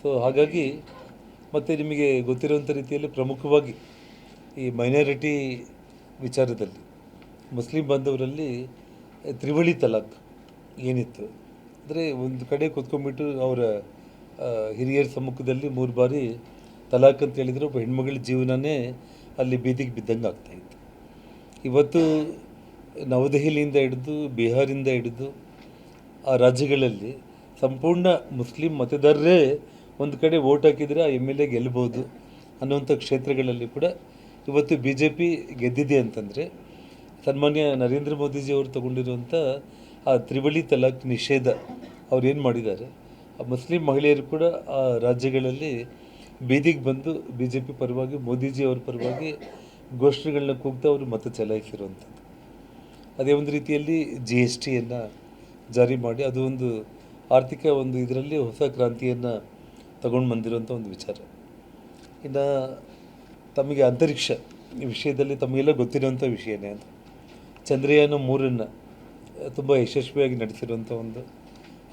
So ಹಾಗಾಗಿ ಮತ್ತು ನಿಮಗೆ ಗೊತ್ತಿರುವಂಥ ರೀತಿಯಲ್ಲಿ ಪ್ರಮುಖವಾಗಿ ಈ ಮೈನಾರಿಟಿ ವಿಚಾರದಲ್ಲಿ ಮುಸ್ಲಿಂ ಬಾಂಧವರಲ್ಲಿ ತ್ರಿವಳಿ ತಲಾಖ್ ಏನಿತ್ತು ಅಂದರೆ ಒಂದು ಕಡೆ ಕೂತ್ಕೊಂಡ್ಬಿಟ್ಟು ಅವರ ಹಿರಿಯರ ಸಮ್ಮುಖದಲ್ಲಿ 3 ಬಾರಿ ತಲಾಖ್ ಅಂತ ಹೇಳಿದರೆ ಒಬ್ಬ ಹೆಣ್ಮಗಳ ಜೀವನನೇ ಅಲ್ಲಿ ಬೀದಿಗೆ ಬಿದ್ದಂಗೆ ಆಗ್ತಾಯಿತ್ತು. ಇವತ್ತು ನವದೆಹಲಿಯಿಂದ ಹಿಡಿದು ಬಿಹಾರಿಂದ ಹಿಡಿದು ಆ ರಾಜ್ಯಗಳಲ್ಲಿ ಸಂಪೂರ್ಣ ಮುಸ್ಲಿಂ ಮತದಾರರೇ ಒಂದು ಕಡೆ ವೋಟ್ ಹಾಕಿದರೆ ಆ MLA ಗೆಲ್ಬೋದು ಅನ್ನುವಂಥ ಕ್ಷೇತ್ರಗಳಲ್ಲಿ ಕೂಡ ಇವತ್ತು BJP ಗೆದ್ದಿದೆ ಅಂತಂದರೆ ಸನ್ಮಾನ್ಯ ನರೇಂದ್ರ ಮೋದಿಜಿಯವರು ತಗೊಂಡಿರುವಂಥ ಆ ತ್ರಿವಳಿ ತಲಾಖ್ ನಿಷೇಧ ಅವ್ರು ಏನು ಮಾಡಿದ್ದಾರೆ, ಆ ಮುಸ್ಲಿಂ ಮಹಿಳೆಯರು ಕೂಡ ಆ ರಾಜ್ಯಗಳಲ್ಲಿ ಬೀದಿಗೆ ಬಂದು BJP ಪರವಾಗಿ ಮೋದಿಜಿಯವ್ರ ಪರವಾಗಿ ಘೋಷಣೆಗಳನ್ನ ಕೂಗ್ತಾ ಅವರು ಮತ ಚಲಾಯಿಸಿರುವಂಥದ್ದು. ಅದೇ ಒಂದು ರೀತಿಯಲ್ಲಿ GSTಯನ್ನು ಜಾರಿ ಮಾಡಿ ಅದು ಒಂದು ಆರ್ಥಿಕ ಒಂದು ಇದರಲ್ಲಿ ಹೊಸ ಕ್ರಾಂತಿಯನ್ನು ತಗೊಂಡು ಬಂದಿರುವಂಥ ಒಂದು ವಿಚಾರ. ಇನ್ನು ತಮಗೆ ಅಂತರಿಕ್ಷ ವಿಷಯದಲ್ಲಿ ತಮಗೆಲ್ಲ ಗೊತ್ತಿರುವಂಥ ವಿಷಯನೇ ಅದು. ಚಂದ್ರಯಾನ 3 ತುಂಬ ಯಶಸ್ವಿಯಾಗಿ ನಡೆಸಿರುವಂಥ ಒಂದು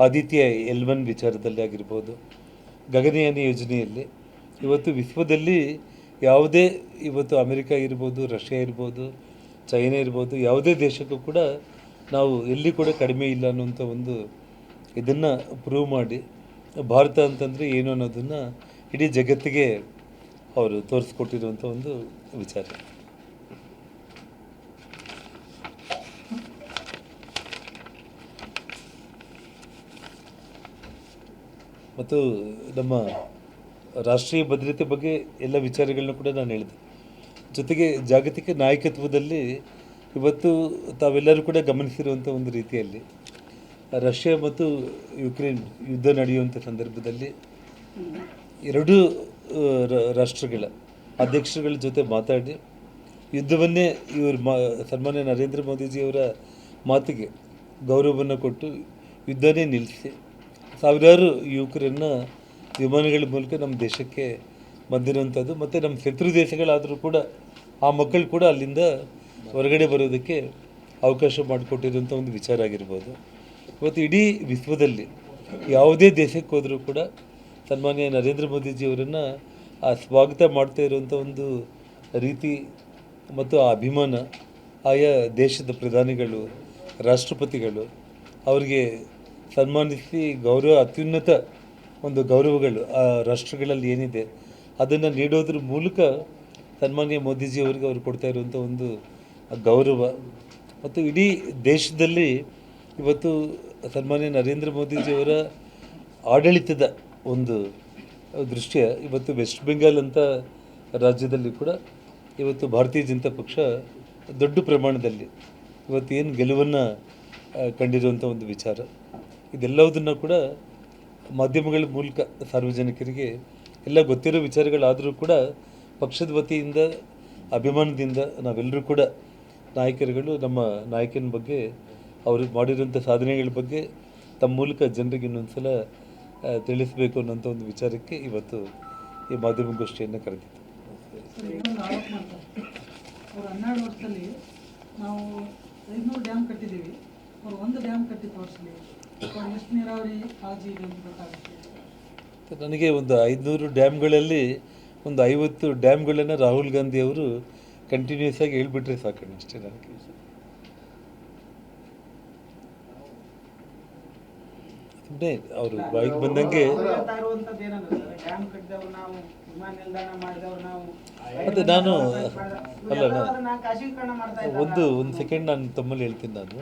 ಆದಿತ್ಯ L1 ವಿಚಾರದಲ್ಲಿ ಆಗಿರ್ಬೋದು, ಗಗನಯಾನ ಯೋಜನೆಯಲ್ಲಿ ಇವತ್ತು ವಿಶ್ವದಲ್ಲಿ ಯಾವುದೇ ಇವತ್ತು ಅಮೆರಿಕ ಇರ್ಬೋದು, ರಷ್ಯಾ ಇರ್ಬೋದು, ಚೈನಾ ಇರ್ಬೋದು, ಯಾವುದೇ ದೇಶಕ್ಕೂ ಕೂಡ ನಾವು ಎಲ್ಲಿ ಕೂಡ ಕಡಿಮೆ ಇಲ್ಲ ಅನ್ನುವಂಥ ಒಂದು ಇದನ್ನು ಪ್ರೂವ್ ಮಾಡಿ ಭಾರತ ಅಂತಂದರೆ ಏನು ಅನ್ನೋದನ್ನು ಇಡೀ ಜಗತ್ತಿಗೆ ಅವರು ತೋರಿಸ್ಕೊಟ್ಟಿರುವಂಥ ಒಂದು ವಿಚಾರ. ಮತ್ತು ನಮ್ಮ ರಾಷ್ಟ್ರೀಯ ಭದ್ರತೆ ಬಗ್ಗೆ ಎಲ್ಲ ವಿಚಾರಗಳನ್ನ ಕೂಡ ನಾನು ಹೇಳಿದೆ. ಜೊತೆಗೆ ಜಾಗತಿಕ ನಾಯಕತ್ವದಲ್ಲಿ ಇವತ್ತು ತಾವೆಲ್ಲರೂ ಕೂಡ ಗಮನಿಸಿರುವಂಥ ಒಂದು ರೀತಿಯಲ್ಲಿ ರಷ್ಯಾ ಮತ್ತು ಯುಕ್ರೇನ್ ಯುದ್ಧ ನಡೆಯುವಂಥ ಸಂದರ್ಭದಲ್ಲಿ ಎರಡೂ ರಾಷ್ಟ್ರಗಳ ಅಧ್ಯಕ್ಷರುಗಳ ಜೊತೆ ಮಾತಾಡಿ ಯುದ್ಧವನ್ನೇ ಇವರು ಸನ್ಮಾನ್ಯ ನರೇಂದ್ರ ಮೋದಿಜಿಯವರ ಮಾತಿಗೆ ಗೌರವವನ್ನು ಕೊಟ್ಟು ಯುದ್ಧನೇ ನಿಲ್ಲಿಸಿ ಸಾವಿರಾರು ಯುವಕರನ್ನ ವಿಮಾನಗಳ ಮೂಲಕ ನಮ್ಮ ದೇಶಕ್ಕೆ ಬಂದಿರುವಂಥದ್ದು. ಮತ್ತು ನಮ್ಮ ಶತ್ರು ದೇಶಗಳಾದರೂ ಕೂಡ ಆ ಮಕ್ಕಳು ಕೂಡ ಅಲ್ಲಿಂದ ಹೊರಗಡೆ ಬರೋದಕ್ಕೆ ಅವಕಾಶ ಮಾಡಿಕೊಟ್ಟಿರುವಂಥ ಒಂದು ವಿಚಾರ ಆಗಿರ್ಬೋದು. ಇವತ್ತು ಇಡೀ ವಿಶ್ವದಲ್ಲಿ ಯಾವುದೇ ದೇಶಕ್ಕೆ ಹೋದರೂ ಕೂಡ ಸನ್ಮಾನ್ಯ ನರೇಂದ್ರ ಮೋದಿಜಿಯವರನ್ನು ಆ ಸ್ವಾಗತ ಮಾಡ್ತಾ ಇರುವಂಥ ಒಂದು ರೀತಿ ಮತ್ತು ಆ ಅಭಿಮಾನ ಆಯಾ ದೇಶದ ಪ್ರಧಾನಿಗಳು, ರಾಷ್ಟ್ರಪತಿಗಳು ಅವರಿಗೆ ಸನ್ಮಾನಿಸಿ ಅತ್ಯುನ್ನತ ಒಂದು ಗೌರವಗಳು ಆ ರಾಷ್ಟ್ರಗಳಲ್ಲಿ ಏನಿದೆ ಅದನ್ನು ನೀಡೋದ್ರ ಮೂಲಕ ಸನ್ಮಾನ್ಯ ಮೋದಿಜಿಯವರಿಗೆ ಅವರು ಕೊಡ್ತಾ ಇರುವಂಥ ಒಂದು ಗೌರವ ಮತ್ತು ಇಡೀ ದೇಶದಲ್ಲಿ ಇವತ್ತು ಸನ್ಮಾನ್ಯ ನರೇಂದ್ರ ಮೋದಿಜಿಯವರ ಆಡಳಿತದ ಒಂದು ದೃಷ್ಟ್ಯ ಇವತ್ತು ವೆಸ್ಟ್ ಬೆಂಗಾಲ್ ಅಂತ ರಾಜ್ಯದಲ್ಲಿ ಕೂಡ ಇವತ್ತು ಭಾರತೀಯ ಜನತಾ ಪಕ್ಷ ದೊಡ್ಡ ಪ್ರಮಾಣದಲ್ಲಿ ಇವತ್ತು ಏನು ಗೆಲುವನ್ನು ಕಂಡಿರುವಂಥ ಒಂದು ವಿಚಾರ. ಇದೆಲ್ಲವುದನ್ನು ಕೂಡ ಮಾಧ್ಯಮಗಳ ಮೂಲಕ ಸಾರ್ವಜನಿಕರಿಗೆ ಎಲ್ಲ ಗೊತ್ತಿರೋ ವಿಚಾರಗಳಾದರೂ ಕೂಡ ಪಕ್ಷದ ವತಿಯಿಂದ ಅಭಿಮಾನದಿಂದ ನಾವೆಲ್ಲರೂ ಕೂಡ ನಾಯಕರುಗಳು ನಮ್ಮ ನಾಯಕನ ಬಗ್ಗೆ ಅವರು ಮಾಡಿರೋಂಥ ಸಾಧನೆಗಳ ಬಗ್ಗೆ ತಮ್ಮ ಮೂಲಕ ಜನರಿಗೆ ಇನ್ನೊಂದು ಸಲ ತಿಳಿಸಬೇಕು ಅನ್ನೋಂಥ ಒಂದು ವಿಚಾರಕ್ಕೆ ಇವತ್ತು ಈ ಮಾಧ್ಯಮ ಗೋಷ್ಠಿಯನ್ನು ಕರೆದಿತ್ತು. 12 ವರ್ಷದಲ್ಲಿ ನಾವು 500 ಡ್ಯಾಮ್ ಕಟ್ಟಿದ್ದೀವಿ, ಅವರು 1 ಡ್ಯಾಮ್ ಕಟ್ಟಿ ತೋರಿಸಲಿ, ಎಷ್ಟು ನೀರಾವರಿ ಕಾಳಜಿ ಇದೆ ಅಂತ ಗೊತ್ತಾಗುತ್ತೆ. ನನಗೆ ಒಂದು 500 ಡ್ಯಾಮ್ಗಳಲ್ಲಿ ಒಂದು 50 ಡ್ಯಾಮ್ಗಳನ್ನು ರಾಹುಲ್ ಗಾಂಧಿ ಅವರು ಕಂಟಿನ್ಯೂಸ್ ಆಗಿ ಹೇಳ್ಬಿಟ್ರೆ ಸಾಕು ಅಷ್ಟೇ. ನನಗೆ ಸುಮ್ಮನೆ ಅವರು ಬಾಯಿಗೆ ಬಂದಂಗೆ ಮತ್ತು ನಾನು ಒಂದು ಸೆಕೆಂಡ್ ನಾನು ತಮ್ಮಲ್ಲಿ ಹೇಳ್ತೀನಿ. ನಾನು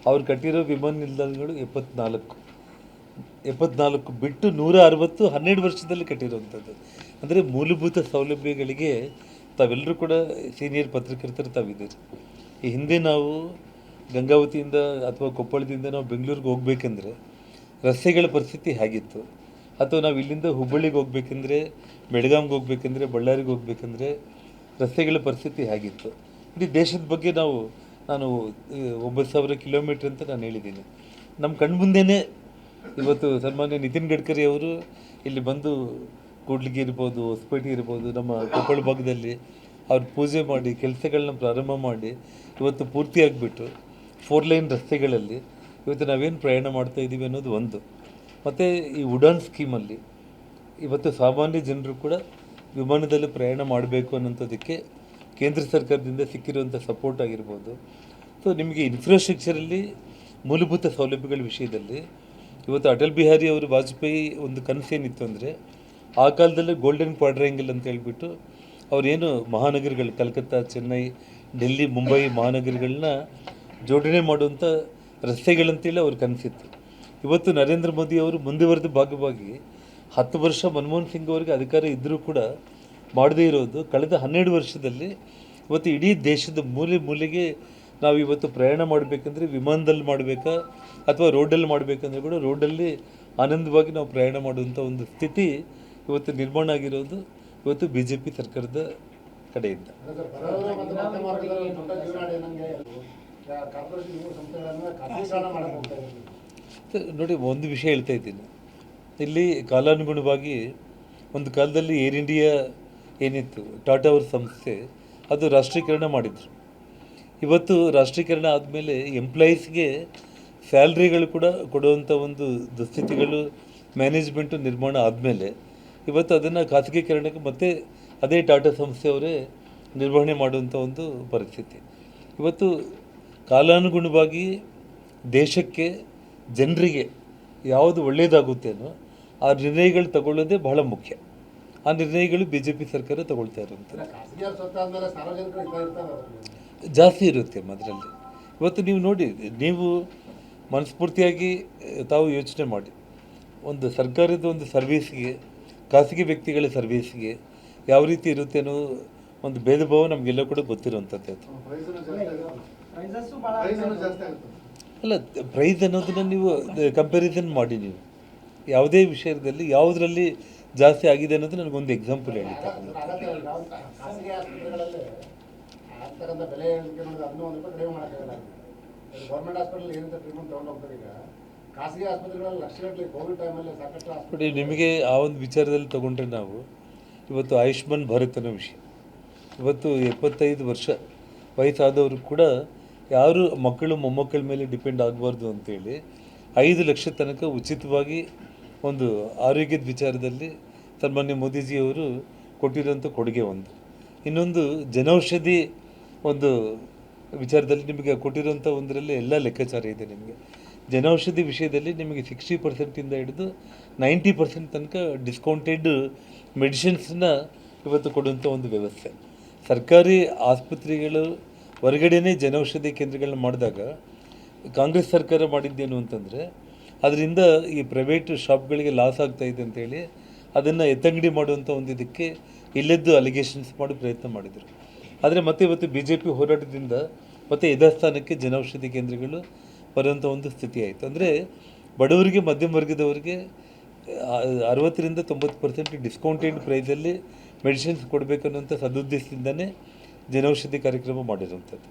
ಅವ್ರು ಕಟ್ಟಿರೋ ವಿಮಾನ ನಿಲ್ದಾಣಗಳು 74 ಬಿಟ್ಟು 160 12 ವರ್ಷದಲ್ಲಿ ಕಟ್ಟಿರುವಂಥದ್ದು. ಅಂದರೆ ಮೂಲಭೂತ ಸೌಲಭ್ಯಗಳಿಗೆ ತಾವೆಲ್ಲರೂ ಕೂಡ ಸೀನಿಯರ್ ಪತ್ರಕರ್ತರು ತಾವಿದ್ದೀರಿ. ಈ ಹಿಂದೆ ನಾವು ಗಂಗಾವತಿಯಿಂದ ಅಥವಾ ಕೊಪ್ಪಳದಿಂದ ನಾವು ಬೆಂಗಳೂರಿಗೆ ಹೋಗ್ಬೇಕಂದ್ರೆ ರಸ್ತೆಗಳ ಪರಿಸ್ಥಿತಿ ಹೇಗಿತ್ತು, ಅಥವಾ ನಾವು ಇಲ್ಲಿಂದ ಹುಬ್ಬಳ್ಳಿಗೆ ಹೋಗ್ಬೇಕಂದ್ರೆ, ಬೆಳಗಾಂಗೆ ಹೋಗ್ಬೇಕಂದ್ರೆ, ಬಳ್ಳಾರಿಗೆ ಹೋಗ್ಬೇಕಂದ್ರೆ ರಸ್ತೆಗಳ ಪರಿಸ್ಥಿತಿ ಹೇಗಿತ್ತು. ಇಡೀ ದೇಶದ ಬಗ್ಗೆ ನಾನು 9,000 ಕಿಲೋಮೀಟ್ರ್ ಅಂತ ನಾನು ಹೇಳಿದ್ದೀನಿ. ನಮ್ಮ ಕಣ್ಮುಂದೆನೇ ಇವತ್ತು ಸನ್ಮಾನ್ಯ ನಿತಿನ್ ಗಡ್ಕರಿ ಅವರು ಇಲ್ಲಿ ಬಂದು ಕೂಡ್ಲಿಗಿ ಇರ್ಬೋದು, ಹೊಸಪೇಟೆ ಇರ್ಬೋದು, ನಮ್ಮ ಕೊಪ್ಪಳ ಭಾಗದಲ್ಲಿ ಅವ್ರು ಪೂಜೆ ಮಾಡಿ ಕೆಲಸಗಳನ್ನ ಪ್ರಾರಂಭ ಮಾಡಿ ಇವತ್ತು ಪೂರ್ತಿಯಾಗಿಬಿಟ್ಟು 4 ಲೈನ್ ರಸ್ತೆಗಳಲ್ಲಿ ಇವತ್ತು ನಾವೇನು ಪ್ರಯಾಣ ಮಾಡ್ತಾಯಿದ್ದೀವಿ ಅನ್ನೋದು ಒಂದು. ಮತ್ತು ಈ ಉಡಾನ್ ಸ್ಕೀಮಲ್ಲಿ ಇವತ್ತು ಸಾಮಾನ್ಯ ಜನರು ಕೂಡ ವಿಮಾನದಲ್ಲಿ ಪ್ರಯಾಣ ಮಾಡಬೇಕು ಅನ್ನೋಂಥದ್ದಕ್ಕೆ ಕೇಂದ್ರ ಸರ್ಕಾರದಿಂದ ಸಿಕ್ಕಿರುವಂಥ ಸಪೋರ್ಟ್ ಆಗಿರ್ಬೋದು. ಸೊ ನಿಮಗೆ ಇನ್ಫ್ರಾಸ್ಟ್ರಕ್ಚರಲ್ಲಿ ಮೂಲಭೂತ ಸೌಲಭ್ಯಗಳ ವಿಷಯದಲ್ಲಿ ಇವತ್ತು ಅಟಲ್ ಬಿಹಾರಿ ಅವರು ವಾಜಪೇಯಿ ಒಂದು ಕನಸೇನಿತ್ತು ಅಂದರೆ ಆ ಕಾಲದಲ್ಲಿ ಗೋಲ್ಡನ್ ಕ್ವಾಡ್ರ್ಯಾಂಗಲ್ ಅಂತ ಹೇಳ್ಬಿಟ್ಟು ಅವರೇನು ಮಹಾನಗರಗಳು ಕಲ್ಕತ್ತಾ, ಚೆನ್ನೈ, ಡೆಲ್ಲಿ, ಮುಂಬೈ ಮಹಾನಗರಗಳನ್ನ ಜೋಡಣೆ ಮಾಡುವಂಥ ರಸ್ತೆಗಳಂತೇಳಿ ಅವ್ರ ಕನಸಿತ್ತು. ಇವತ್ತು ನರೇಂದ್ರ ಮೋದಿ ಅವರು ಮುಂದುವರೆದ ಭಾಗವಾಗಿ 10 ವರ್ಷ ಮನಮೋಹನ್ ಸಿಂಗ್ ಅವರಿಗೆ ಅಧಿಕಾರ ಇದ್ದರೂ ಕೂಡ ಮಾಡದೇ ಇರೋದು ಕಳೆದ 12 ವರ್ಷದಲ್ಲಿ ಇವತ್ತು ಇಡೀ ದೇಶದ ಮೂಲೆ ಮೂಲೆಗೆ ನಾವು ಇವತ್ತು ಪ್ರಯಾಣ ಮಾಡಬೇಕಂದ್ರೆ ವಿಮಾನದಲ್ಲಿ ಮಾಡಬೇಕಾ ಅಥವಾ ರೋಡಲ್ಲಿ ಮಾಡಬೇಕಂದ್ರೆ ಕೂಡ ರೋಡಲ್ಲಿ ಆನಂದವಾಗಿ ನಾವು ಪ್ರಯಾಣ ಮಾಡುವಂಥ ಒಂದು ಸ್ಥಿತಿ ಇವತ್ತು ನಿರ್ಮಾಣ ಆಗಿರೋದು ಇವತ್ತು BJP ಸರ್ಕಾರದ ಕಡೆಯಿಂದ. ನೋಡಿ, ಒಂದು ವಿಷಯ ಹೇಳ್ತಾ ಇದ್ದೀನಿ, ಇಲ್ಲಿ ಕಾಲಾನುಗುಣವಾಗಿ ಒಂದು ಕಾಲದಲ್ಲಿ ಏರ್ ಇಂಡಿಯಾ ಏನಿತ್ತು, ಟಾಟಾ ಅವ್ರ ಸಂಸ್ಥೆ, ಅದು ರಾಷ್ಟ್ರೀಕರಣ ಮಾಡಿದರು. ಇವತ್ತು ರಾಷ್ಟ್ರೀಕರಣ ಆದಮೇಲೆ ಎಂಪ್ಲಾಯೀಸ್ಗೆ ಸ್ಯಾಲ್ರಿಗಳು ಕೂಡ ಕೊಡುವಂಥ ಒಂದು ದುಸ್ಥಿತಿಗಳು ಮ್ಯಾನೇಜ್ಮೆಂಟು ನಿರ್ಮಾಣ ಆದಮೇಲೆ ಇವತ್ತು ಅದನ್ನು ಖಾಸಗೀಕರಣಕ್ಕೆ ಮತ್ತೆ ಅದೇ ಟಾಟಾ ಸಂಸ್ಥೆಯವರೇ ನಿರ್ವಹಣೆ ಮಾಡುವಂಥ ಒಂದು ಪರಿಸ್ಥಿತಿ. ಇವತ್ತು ಕಾಲಾನುಗುಣವಾಗಿ ದೇಶಕ್ಕೆ, ಜನರಿಗೆ ಯಾವುದು ಒಳ್ಳೆಯದಾಗುತ್ತೇನೋ ಆ ನಿರ್ಣಯಗಳು ತಗೊಳ್ಳೋದೇ ಬಹಳ ಮುಖ್ಯ. ಆ ನಿರ್ಣಯಗಳು BJP ಸರ್ಕಾರ ತಗೊಳ್ತಾ ಇರುವಂಥದ್ದು ಜಾಸ್ತಿ ಇರುತ್ತೆ ಅದರಲ್ಲಿ. ಇವತ್ತು ನೀವು ನೋಡಿ, ನೀವು ಮನಸ್ಫೂರ್ತಿಯಾಗಿ ತಾವು ಯೋಚನೆ ಮಾಡಿ, ಒಂದು ಸರ್ಕಾರದ ಒಂದು ಸರ್ವೀಸ್ಗೆ, ಖಾಸಗಿ ವ್ಯಕ್ತಿಗಳ ಸರ್ವೀಸ್ಗೆ ಯಾವ ರೀತಿ ಇರುತ್ತೆ ಅನ್ನೋ ಒಂದು ಭೇದ ಭಾವ ನಮಗೆಲ್ಲ ಕೂಡ ಗೊತ್ತಿರುವಂಥದ್ದು. ಅಲ್ಲ, ಪ್ರೈಸ್ ಅನ್ನೋದನ್ನು ನೀವು ಕಂಪ್ಯಾರಿಸನ್ ಮಾಡಿ, ನೀವು ಯಾವುದೇ ವಿಷಯದಲ್ಲಿ ಯಾವುದರಲ್ಲಿ ಜಾಸ್ತಿ ಆಗಿದೆ ಅನ್ನೋದು ನನಗೊಂದು ಎಕ್ಸಾಂಪಲ್ ಹೇಳಿದ್ದೆ. ನೋಡಿ, ನಿಮಗೆ ಆ ಒಂದು ವಿಚಾರದಲ್ಲಿ ತಗೊಂಡ್ರೆ ನಾವು ಇವತ್ತು ಆಯುಷ್ಮಾನ್ ಭಾರತ್ ಅನ್ನೋ ವಿಷಯ, ಇವತ್ತು 75 ವರ್ಷ ವಯಸ್ಸಾದವರು ಕೂಡ ಯಾರು ಮಕ್ಕಳು ಮೊಮ್ಮಕ್ಕಳ ಮೇಲೆ ಡಿಪೆಂಡ್ ಆಗಬಾರ್ದು ಅಂತೇಳಿ 5 ಲಕ್ಷ ತನಕ ಉಚಿತವಾಗಿ ಒಂದು ಆರೋಗ್ಯದ ವಿಚಾರದಲ್ಲಿ ಸನ್ಮಾನ್ಯ ಮೋದಿಜಿಯವರು ಕೊಟ್ಟಿರೋಂಥ ಕೊಡುಗೆ ಒಂದು. ಇನ್ನೊಂದು ಜನೌಷಧಿ ಒಂದು ವಿಚಾರದಲ್ಲಿ ನಿಮಗೆ ಕೊಟ್ಟಿರೋಂಥ ಒಂದರಲ್ಲಿ ಎಲ್ಲ ಲೆಕ್ಕಾಚಾರ ಇದೆ. ನಿಮಗೆ ಜನೌಷಧಿ ವಿಷಯದಲ್ಲಿ ನಿಮಗೆ 60% ಹಿಡಿದು 90% ತನಕ ಡಿಸ್ಕೌಂಟೆಡ್ ಮೆಡಿಸಿನ್ಸ್ನ ಇವತ್ತು ಕೊಡುವಂಥ ಒಂದು ವ್ಯವಸ್ಥೆ. ಸರ್ಕಾರಿ ಆಸ್ಪತ್ರೆಗಳು ಹೊರಗಡೆನೇ ಜನೌಷಧಿ ಕೇಂದ್ರಗಳನ್ನ ಮಾಡಿದಾಗ ಕಾಂಗ್ರೆಸ್ ಸರ್ಕಾರ ಮಾಡಿದ್ದೇನು ಅಂತಂದರೆ, ಅದರಿಂದ ಈ ಪ್ರೈವೇಟ್ ಶಾಪ್ಗಳಿಗೆ ಲಾಸ್ ಆಗ್ತಾಯಿದೆ ಅಂತೇಳಿ ಅದನ್ನು ಎತ್ತಂಗಡಿ ಮಾಡುವಂಥ ಒಂದು ಇದಕ್ಕೆ ಇಲ್ಲದ್ದು ಅಲಿಗೇಷನ್ಸ್ ಮಾಡಿ ಪ್ರಯತ್ನ ಮಾಡಿದರು. ಆದರೆ ಮತ್ತೆ ಇವತ್ತು BJP ಹೋರಾಟದಿಂದ ಮತ್ತು ಯಥಾಸ್ಥಾನಕ್ಕೆ ಜನೌಷಧಿ ಕೇಂದ್ರಗಳು ಬರುವಂಥ ಒಂದು ಸ್ಥಿತಿ ಆಯಿತು. ಅಂದರೆ ಬಡವರಿಗೆ, ಮಧ್ಯಮ ವರ್ಗದವರಿಗೆ 60-90% ಡಿಸ್ಕೌಂಟೆಡ್ ಪ್ರೈಸಲ್ಲಿ ಮೆಡಿಸಿನ್ಸ್ ಕೊಡಬೇಕನ್ನುವಂಥ ಸದುದ್ದೇಶದಿಂದನೇ ಜನೌಷಧಿ ಕಾರ್ಯಕ್ರಮ ಮಾಡಿರುವಂಥದ್ದು.